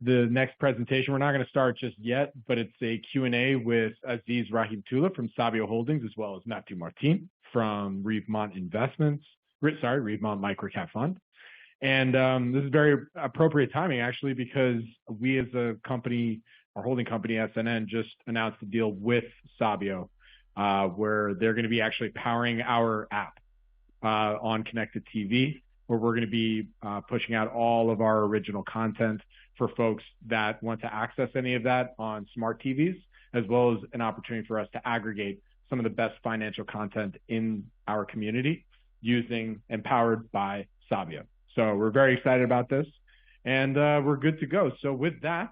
the next presentation. We're not going to start just yet, but it's a Q&A with Aziz Rahimtullah from Sabio Holdings, as well as Mathieu Martin from Rivemont Rivemont MicroCap Fund. And this is very appropriate timing, actually, because we as a company, our holding company, SNN, just announced a deal with Sabio, where they're going to be actually powering our app on connected TV, where we're going to be pushing out all of our original content for folks that want to access any of that on smart TVs, as well as an opportunity for us to aggregate some of the best financial content in our community using and powered by Sabio. So we're very excited about this, and we're good to go. So with that,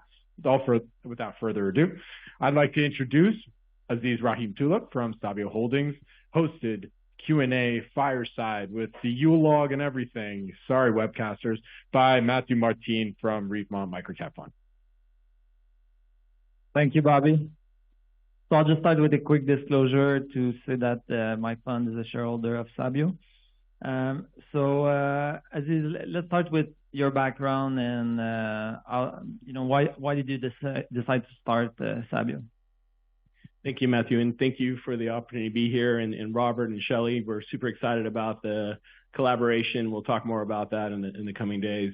without further ado, I'd like to introduce Aziz Rahimtullah from Sabio Holdings, hosted Q&A Fireside with the Yule log and everything, sorry webcasters, by Mathieu Martin from Rivemont MicroCap Fund. Thank you, Bobby. So I'll just start with a quick disclosure to say that my fund is a shareholder of Sabio. Aziz, let's start with your background and why did you decide to start Sabio? Thank you, Mathieu, and thank you for the opportunity to be here. And Robert and Shelley, we're super excited about the collaboration. We'll talk more about that in the coming days.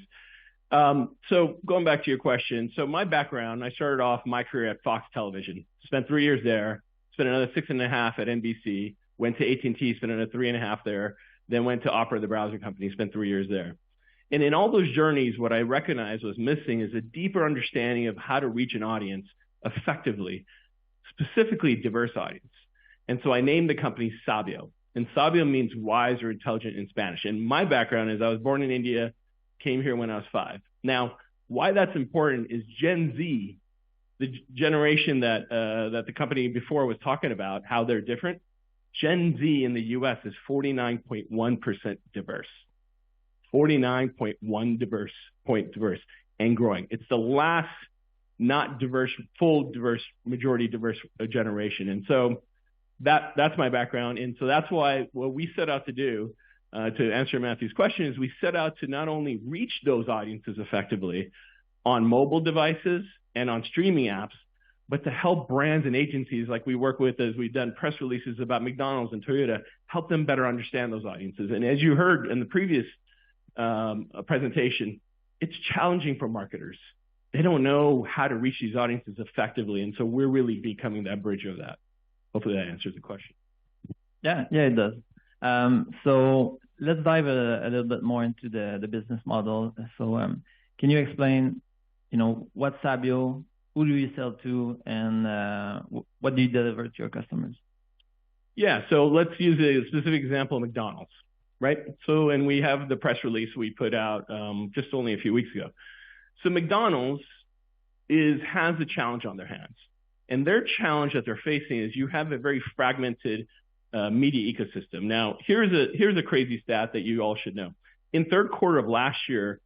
So going back to your question, so my background, I started off my career at Fox Television. Spent 3 years there, spent another 6.5 at NBC, went to AT&T, spent another 3.5 there, then went to Opera, the browser company, spent 3 years there. And in all those journeys, what I recognized was missing is a deeper understanding of how to reach an audience effectively, specifically diverse audience. And so I named the company Sabio. And Sabio means wise or intelligent in Spanish. And my background is I was born in India, came here when I was 5. Now, why that's important is Gen Z, the generation that the company before was talking about, how they're different. Gen Z in the US is 49.1% diverse. 49.1% diverse and growing. It's the last not diverse, full diverse, majority diverse generation. And so that's my background. And so that's why what we set out to do, to answer Matthew's question, is we set out to not only reach those audiences effectively on mobile devices and on streaming apps, but to help brands and agencies like we work with, as we've done press releases about McDonald's and Toyota, help them better understand those audiences. And as you heard in the previous presentation, it's challenging for marketers. They don't know how to reach these audiences effectively. And so we're really becoming that bridge of that. Hopefully that answers the question. Yeah, it does. So let's dive a little bit more into the business model. So can you explain, what's Sabio, who do you sell to, and what do you deliver to your customers? Yeah, so let's use a specific example of McDonald's, right? So, and we have the press release we put out just only a few weeks ago. So McDonald's has a challenge on their hands. And their challenge that they're facing is you have a very fragmented media ecosystem. Now, here's a crazy stat that you all should know. In third quarter of last year,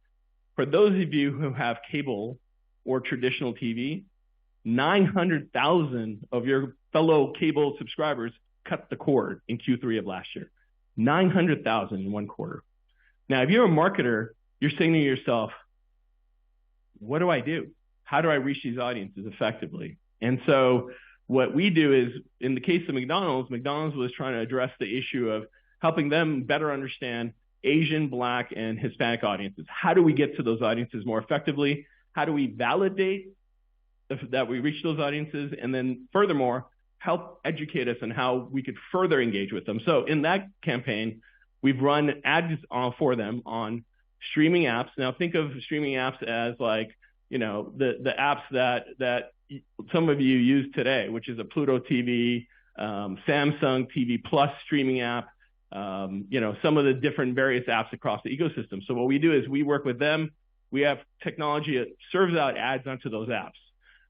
for those of you who have cable or traditional TV, 900,000 of your fellow cable subscribers cut the cord in Q3 of last year. 900,000 in one quarter. Now, if you're a marketer, you're saying to yourself, what do I do? How do I reach these audiences effectively? And so what we do is, in the case of McDonald's was trying to address the issue of helping them better understand Asian, Black, and Hispanic audiences. How do we get to those audiences more effectively? How do we validate that we reach those audiences? And then furthermore, help educate us on how we could further engage with them. So in that campaign, we've run ads for them on streaming apps. Now think of streaming apps as like, the apps that some of you use today, which is a Pluto TV, Samsung TV Plus streaming app, some of the different various apps across the ecosystem. So what we do is we work with them. We have technology that serves out ads onto those apps.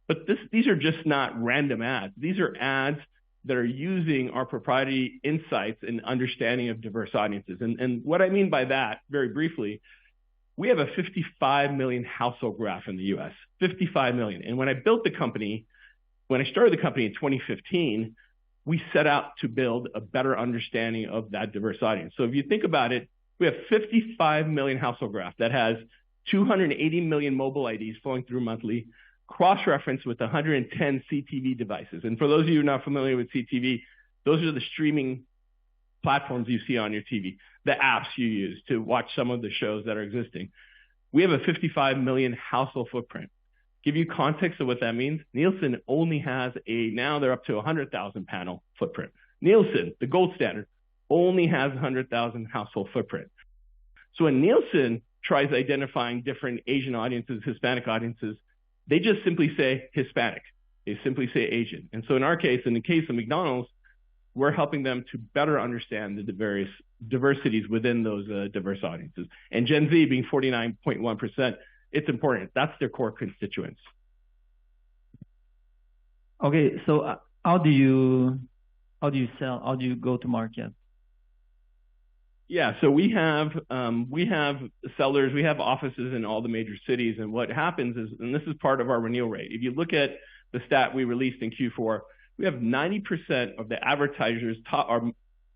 But these are just not random ads. These are ads that are using our proprietary insights and understanding of diverse audiences. And what I mean by that, very briefly, we have a 55 million household graph in the US, 55 million. And when I started the company in 2015, we set out to build a better understanding of that diverse audience. So if you think about it, we have 55 million household graph that has 280 million mobile IDs flowing through monthly, cross-referenced with 110 CTV devices. And for those of you who are not familiar with CTV, those are the streaming platforms you see on your TV, the apps you use to watch some of the shows that are existing. We have a 55 million household footprint. Give you context of what that means. Nielsen only has now they're up to 100,000 panel footprint. Nielsen, the gold standard, only has 100,000 household footprint. So when Nielsen tries identifying different Asian audiences, Hispanic audiences, they just simply say Hispanic. They simply say Asian. And so in our case, in the case of McDonald's, we're helping them to better understand the various diversities within those diverse audiences. And Gen Z being 49.1%, it's important. That's their core constituents. Okay, so how do you sell? How do you go to market? Yeah, so we have sellers, we have offices in all the major cities, and what happens is, and this is part of our renewal rate. If you look at the stat we released in Q4, we have 90% of the advertisers,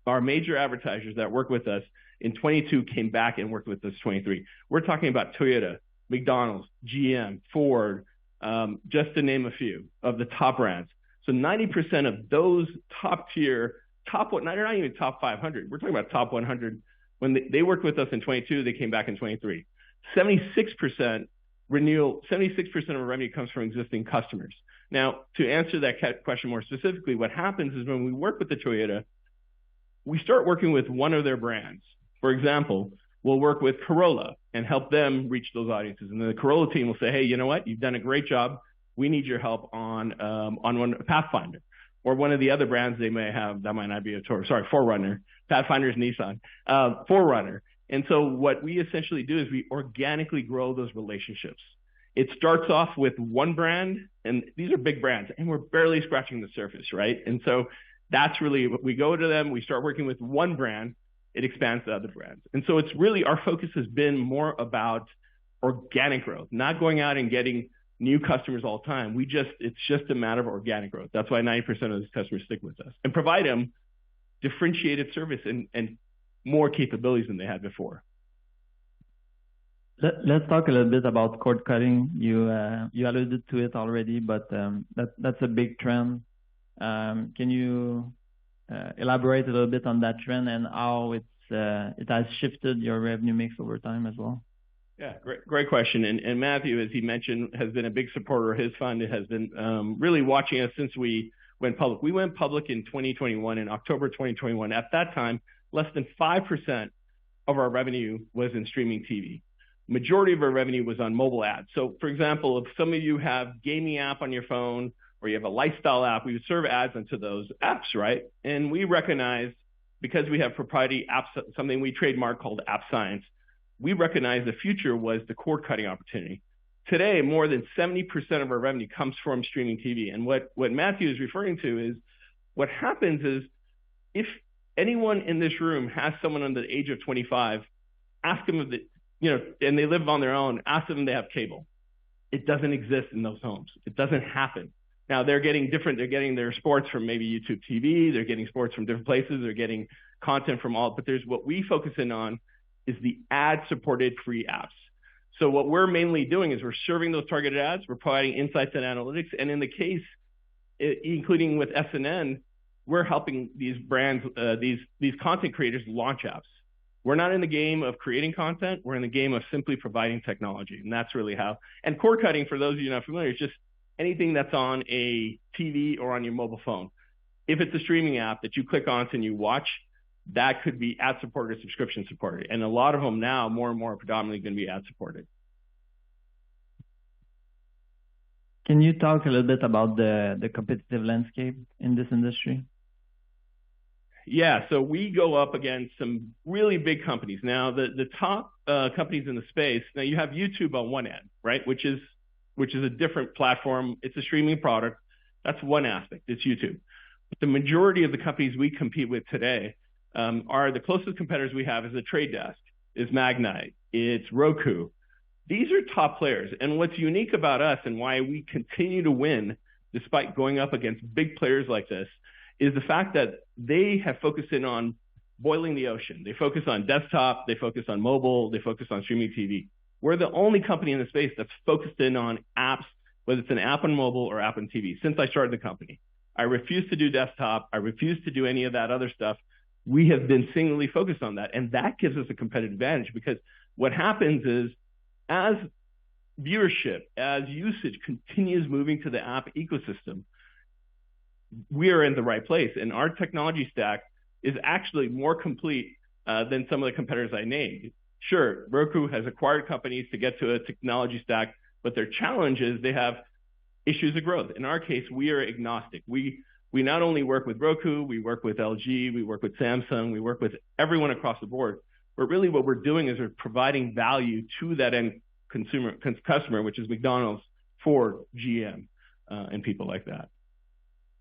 our major advertisers that work with us in 22 came back and worked with us 23. We're talking about Toyota, McDonald's, GM, Ford, just to name a few of the top brands. So 90% of those top tier, they're not even top 500. We're talking about top 100. When they worked with us in 22, they came back in 23. 76% renewal, 76% of our revenue comes from existing customers. Now, to answer that question more specifically, what happens is when we work with the Toyota, we start working with one of their brands. For example, we'll work with Corolla and help them reach those audiences. And then the Corolla team will say, hey, you know what? You've done a great job. We need your help on one Pathfinder. Or one of the other brands they may have, that might not be a Toyota, sorry, 4Runner. Pathfinder is Nissan. 4Runner. And so what we essentially do is we organically grow those relationships. It starts off with one brand, and these are big brands, and we're barely scratching the surface, right? And so that's really what we go to them. We start working with one brand. It expands to other brands. And so it's really, our focus has been more about organic growth, not going out and getting new customers all the time. It's just a matter of organic growth. That's why 90% of those customers stick with us and provide them differentiated service and more capabilities than they had before. Let's talk a little bit about cord cutting. You alluded to it already, but that's a big trend. Can you elaborate a little bit on that trend and how it has shifted your revenue mix over time as well? Yeah, great question. And Mathieu, as he mentioned, has been a big supporter of his fund. It has been really watching us since we went public. We went public in 2021, in October 2021. At that time, less than 5% of our revenue was in streaming TV. Majority of our revenue was on mobile ads. So, for example, if some of you have gaming app on your phone or you have a lifestyle app, we would serve ads onto those apps, right? And we recognized, because we have proprietary apps, something we trademarked called App Science, we recognized the future was the cord cutting opportunity. Today, more than 70% of our revenue comes from streaming TV. And what Mathieu is referring to is what happens is if anyone in this room has someone under the age of 25, ask them if and they live on their own, ask them if they have cable. It doesn't exist in those homes. It doesn't happen. Now they're getting their sports from maybe YouTube TV, they're getting sports from different places, they're getting content from but there's what we focus in on is the ad-supported free apps. So what we're mainly doing is we're serving those targeted ads, we're providing insights and analytics, and in the case, including with SNN, we're helping these brands, these content creators launch apps. We're not in the game of creating content, we're in the game of simply providing technology, and that's really how. And cord cutting, for those of you not familiar, is just anything that's on a TV or on your mobile phone. If it's a streaming app that you click on and you watch, that could be ad-supported or subscription-supported. And a lot of them now, more and more, are predominantly going to be ad-supported. Can you talk a little bit about the competitive landscape in this industry? Yeah, so we go up against some really big companies. Now, the top companies in the space, now you have YouTube on one end, right, which is a different platform. It's a streaming product. That's one aspect. It's YouTube. But the majority of the companies we compete with today are the closest competitors we have is The Trade Desk, is Magnite, it's Roku. These are top players. And what's unique about us and why we continue to win despite going up against big players like this is the fact that they have focused in on boiling the ocean. They focus on desktop, they focus on mobile, they focus on streaming TV. We're the only company in the space that's focused in on apps, whether it's an app on mobile or app on TV, since I started the company. I refuse to do desktop. I refuse to do any of that other stuff. We have been singularly focused on that. And that gives us a competitive advantage, because what happens is, as viewership, as usage continues moving to the app ecosystem, we are in the right place. And our technology stack is actually more complete than some of the competitors I named. Sure, Roku has acquired companies to get to a technology stack, but their challenge is they have issues of growth. In our case, we are agnostic. We not only work with Roku, we work with LG, we work with Samsung, we work with everyone across the board. But really what we're doing is we're providing value to that end customer, which is McDonald's, Ford, GM, and people like that.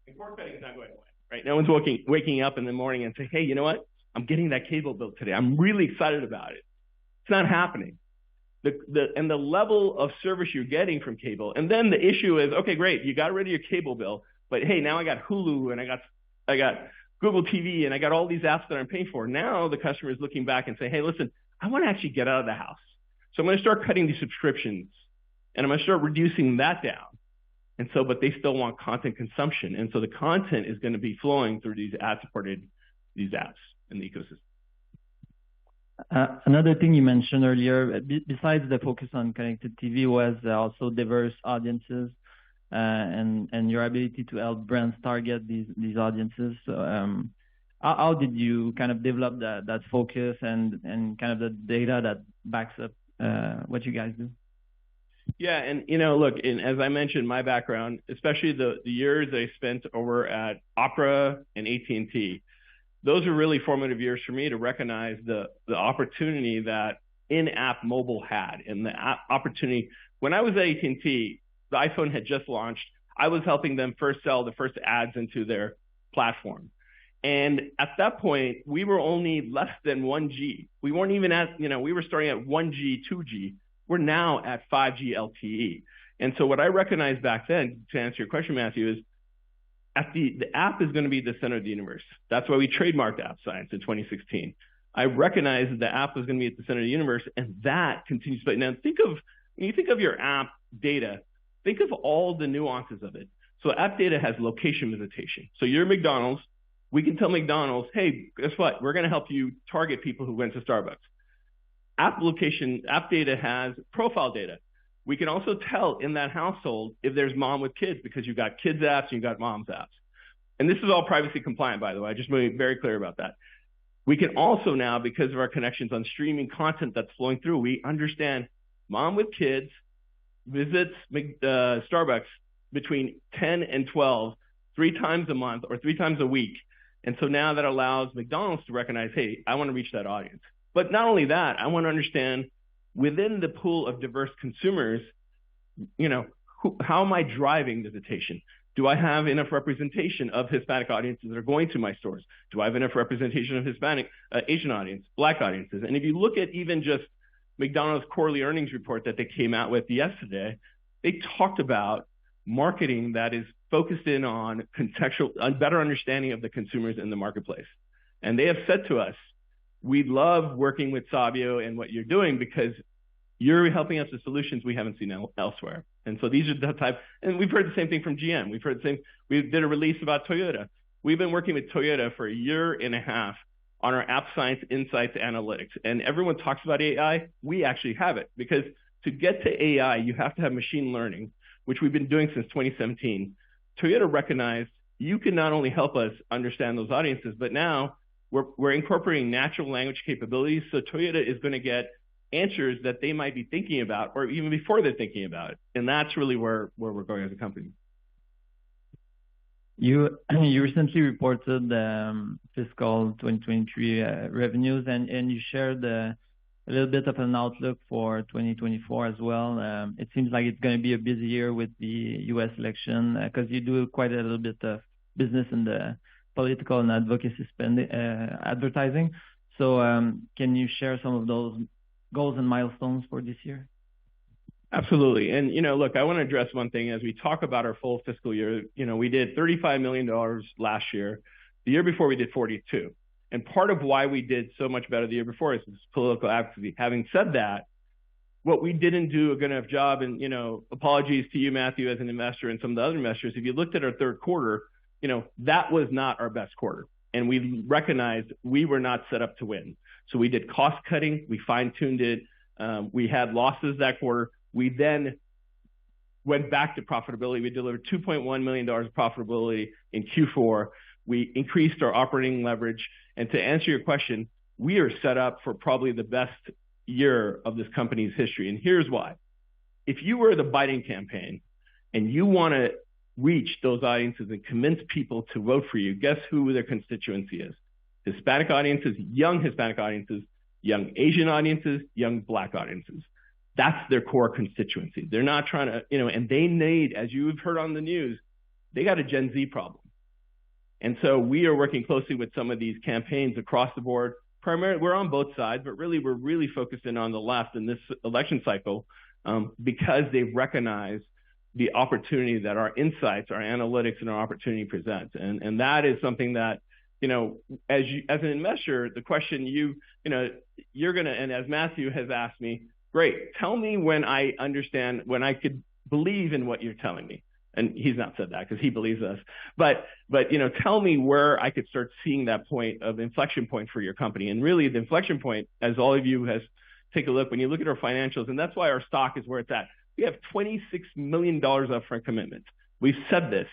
And cord cutting is not going away, right? No one's waking up in the morning and saying, hey, you know what? I'm getting that cable bill today. I'm really excited about it. It's not happening. And the level of service you're getting from cable, and then the issue is, okay, great, you got rid of your cable bill, but hey, now I got Hulu and I got Google TV and I got all these apps that I'm paying for. Now the customer is looking back and saying, hey, listen, I want to actually get out of the house. So I'm going to start cutting these subscriptions and I'm going to start reducing that down. And so, but they still want content consumption. And so the content is going to be flowing through these ad-supported, these apps in the ecosystem. Another thing you mentioned earlier, besides the focus on connected TV, was also diverse audiences and your ability to help brands target these audiences. So, how did you kind of develop that focus and kind of the data that backs up what you guys do? Yeah, and look, as I mentioned, my background, especially the years I spent over at Opera and AT&T, those are really formative years for me to recognize the opportunity that in-app mobile had, and the opportunity. When I was at AT&T, the iPhone had just launched. I was helping them first sell the first ads into their platform. And at that point, we were only less than 1G. We weren't even at, we were starting at 1G, 2G. We're now at 5G LTE. And so what I recognized back then, to answer your question, Matthew, is the app is going to be the center of the universe. That's why we trademarked App Science in 2016. I recognized that the app was going to be at the center of the universe, and that continues to play. Now, when you think of your app data, think of all the nuances of it. So app data has location visitation. So you're McDonald's. We can tell McDonald's, hey, guess what? We're going to help you target people who went to Starbucks. App data has profile data. We can also tell in that household if there's mom with kids, because you've got kids apps and you've got mom's apps. And this is all privacy compliant, by the way. I just want to be very clear about that. We can also now, because of our connections on streaming content that's flowing through, we understand mom with kids visits Starbucks between 10 and 12, 3 times a month or 3 times a week. And so now that allows McDonald's to recognize, hey, I want to reach that audience. But not only that, I want to understand within the pool of diverse consumers, how am I driving visitation? Do I have enough representation of Hispanic audiences that are going to my stores? Do I have enough representation of Hispanic, Asian audience, Black audiences? And if you look at even just McDonald's quarterly earnings report that they came out with yesterday, they talked about marketing that is focused in on better understanding of the consumers in the marketplace. And they have said to us, we love working with Sabio and what you're doing because you're helping us with solutions we haven't seen elsewhere. And so these are the type, and we've heard the same thing from GM. We've heard the same, we did a release about Toyota. We've been working with Toyota for 1.5 years on our App Science Insights Analytics. And everyone talks about AI. We actually have it, because to get to AI, you have to have machine learning, which we've been doing since 2017. Toyota recognized you can not only help us understand those audiences, but now we're incorporating natural language capabilities. So Toyota is going to get answers that they might be thinking about, or even before they're thinking about it. And that's really where we're going as a company. You recently reported fiscal 2023 revenues, and you shared a little bit of an outlook for 2024 as well. It seems like it's going to be a busy year with the U.S. election, because you do quite a little bit of business in the political and advocacy advertising. So can you share some of those goals and milestones for this year? Absolutely. And, look, I want to address one thing as we talk about our full fiscal year. We did $35 million last year. The year before we did 42. And part of why we did so much better the year before is this political advocacy. Having said that, what we didn't do a good enough job, and, apologies to you, Mathieu, as an investor and some of the other investors, if you looked at our third quarter, that was not our best quarter. And we recognized we were not set up to win. So we did cost cutting, we fine-tuned it, we had losses that quarter. We then went back to profitability. We delivered $2.1 million of profitability in Q4. We increased our operating leverage. And to answer your question, we are set up for probably the best year of this company's history. And here's why. If you were the Biden campaign and you want to reach those audiences and convince people to vote for you, guess who their constituency is? Hispanic audiences, young Hispanic audiences, young Asian audiences, young Black audiences. That's their core constituency. They're not trying to, and they need, as you've heard on the news, they got a Gen Z problem. And so we are working closely with some of these campaigns across the board. Primarily, we're on both sides, but really, we're really focused in on the left in this election cycle because they've recognized the opportunity that our insights, our analytics, and our opportunity presents. And that is something that, as an investor, the question you're going to, and as Mathieu has asked me, great, tell me when I understand, when I could believe in what you're telling me. And he's not said that because he believes us. But tell me where I could start seeing that point of inflection point for your company. And really, the inflection point, as all of you has take a look, when you look at our financials, and that's why our stock is where it's at. We have $26 million upfront commitments. We've said this.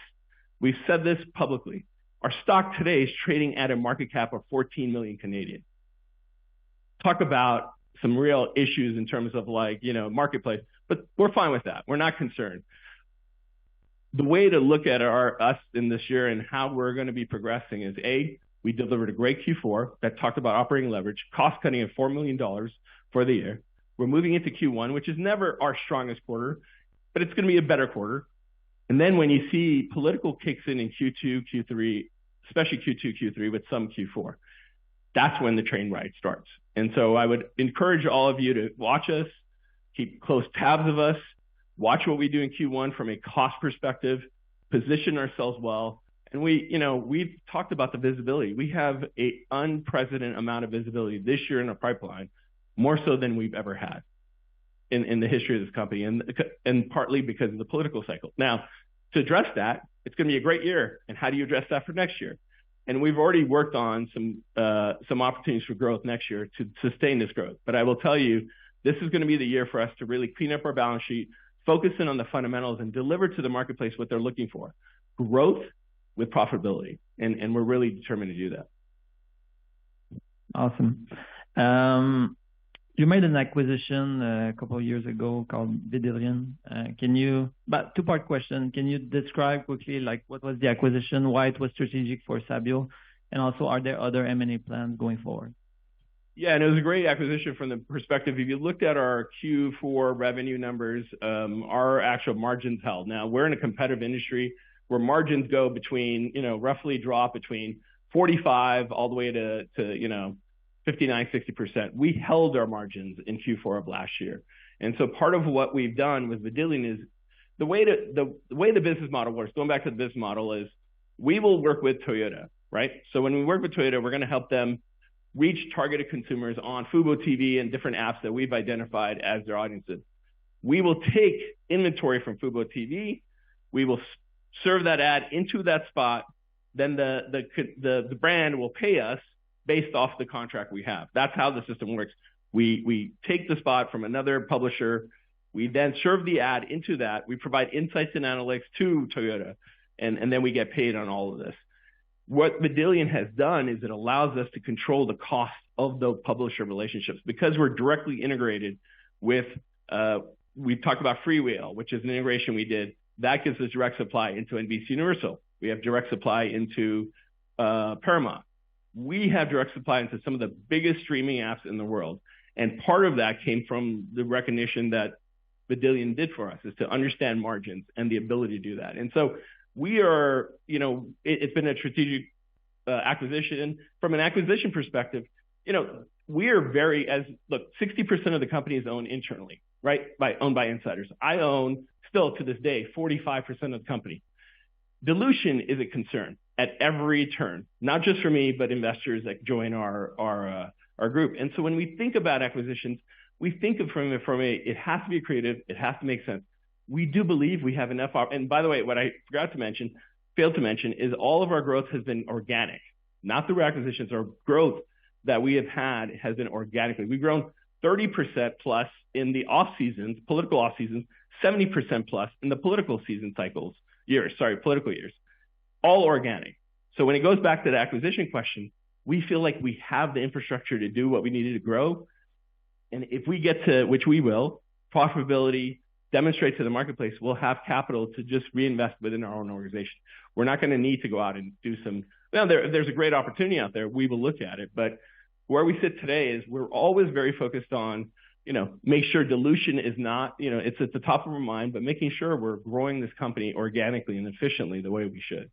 We've said this publicly. Our stock today is trading at a market cap of 14 million Canadian. Talk about some real issues in terms of marketplace, but we're fine with that. We're not concerned. The way to look at us in this year and how we're going to be progressing is we delivered a great Q4 that talked about operating leverage, cost cutting of $4 million for the year. We're moving into Q1, which is never our strongest quarter, but it's going to be a better quarter. And then when you see political kicks in Q2, Q3, especially Q2, Q3 with some Q4, that's when the train ride starts. And so I would encourage all of you to watch us, keep close tabs of us, watch what we do in Q1 from a cost perspective, position ourselves well. And we've talked about the visibility. We have an unprecedented amount of visibility this year in our pipeline, more so than we've ever had in the history of this company, and partly because of the political cycle. Now, to address that, it's going to be a great year. And how do you address that for next year? And we've already worked on some opportunities for growth next year to sustain this growth. But I will tell you, this is going to be the year for us to really clean up our balance sheet, focus in on the fundamentals, and deliver to the marketplace what they're looking for: growth with profitability. And we're really determined to do that. Awesome. You made an acquisition a couple of years ago called Vidillion. But two-part question. Can you describe quickly, what was the acquisition, why it was strategic for Sabio, and also are there other M&A plans going forward? Yeah, and it was a great acquisition from the perspective. If you looked at our Q4 revenue numbers, our actual margins held. Now, we're in a competitive industry where margins go between, roughly drop between 45 all the way to 59, 60%. We held our margins in Q4 of last year. And so part of what we've done with Vidillion is the way the business model works, going back to the business model, is we will work with Toyota, right? So when we work with Toyota, we're going to help them reach targeted consumers on Fubo TV and different apps that we've identified as their audiences. We will take inventory from Fubo TV. We will serve that ad into that spot. Then the brand will pay us based off the contract we have. That's how the system works. We take the spot from another publisher. We then serve the ad into that. We provide insights and analytics to Toyota, and then we get paid on all of this. What Vidillion has done is it allows us to control the cost of the publisher relationships because we're directly integrated with, we've talked about Freewheel, which is an integration we did. That gives us direct supply into NBC Universal. We have direct supply into Paramount. We have direct supply into some of the biggest streaming apps in the world. And part of that came from the recognition that Vidillion did for us, is to understand margins and the ability to do that. And so we are, it's been a strategic acquisition. From an acquisition perspective, we are look, 60% of the company is owned internally, right? Owned by insiders. I own, still to this day, 45% of the company. Dilution is a concern at every turn, not just for me, but investors that join our group. And so when we think about acquisitions, we think of it has to be creative, it has to make sense. We do believe we have enough, and by the way, what I failed to mention, is all of our growth has been organic, not through acquisitions. Our growth that we have had has been organically. We've grown 30% plus in the off seasons, political off seasons, 70% plus in the political years, all organic. So when it goes back to the acquisition question, we feel like we have the infrastructure to do what we needed to grow. And if we get to, which we will, profitability, demonstrate to the marketplace, we'll have capital to just reinvest within our own organization. We're not going to need to go out and do some, well, there's a great opportunity out there. We will look at it. But where we sit today is we're always very focused on, make sure dilution is not, it's at the top of our mind, but making sure we're growing this company organically and efficiently the way we should.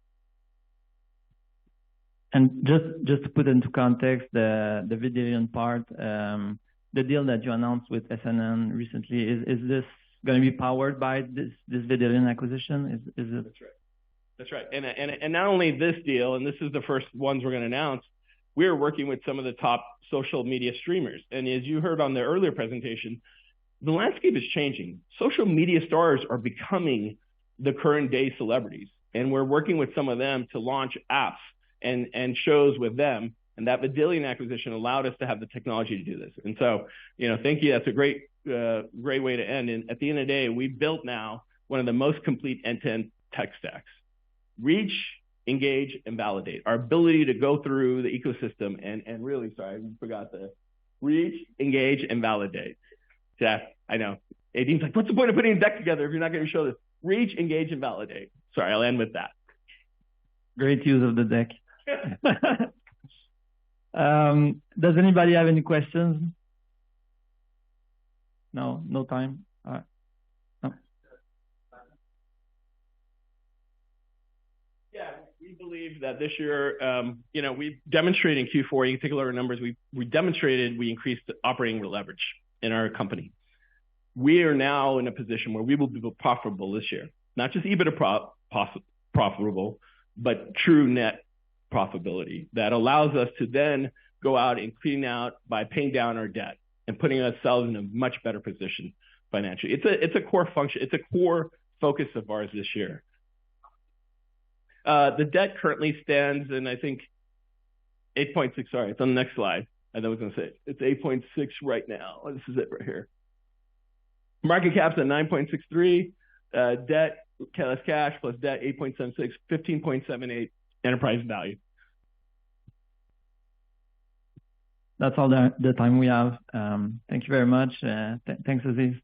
And just to put into context the Vidillion part, the deal that you announced with SNN recently, is this going to be powered by this Vidillion acquisition? Is it? That's right. And not only this deal, and this is the first ones we're going to announce, we're working with some of the top social media streamers. And as you heard on the earlier presentation, the landscape is changing. Social media stars are becoming the current day celebrities. And we're working with some of them to launch apps and shows with them. And that Vidillion acquisition allowed us to have the technology to do this. And so, thank you. That's a great way to end. And at the end of the day, we built now one of the most complete end-to-end tech stacks. Reach, engage, and validate. Our ability to go through the ecosystem and really, sorry, I forgot the reach, engage, and validate. Jeff, I know. Aideen's like, what's the point of putting a deck together if you're not going to show this? Reach, engage, and validate. Sorry, I'll end with that. Great use of the deck. Does anybody have any questions? No time. All right. No. Yeah, we believe that this year, we demonstrated in Q4. You can take a look at our numbers. We demonstrated we increased operating leverage in our company. We are now in a position where we will be profitable this year, not just EBITDA profitable, but true net profitability that allows us to then go out and clean out by paying down our debt and putting ourselves in a much better position financially. It's a core function. It's a core focus of ours this year. The debt currently stands, and I think 8.6. Sorry, it's on the next slide. I was going to say it's 8.6 right now. This is it right here. Market cap's at 9.63. Debt less cash plus debt 8.76, 15.78 enterprise value. That's all the time we have. Thank you very much. Thanks, Aziz.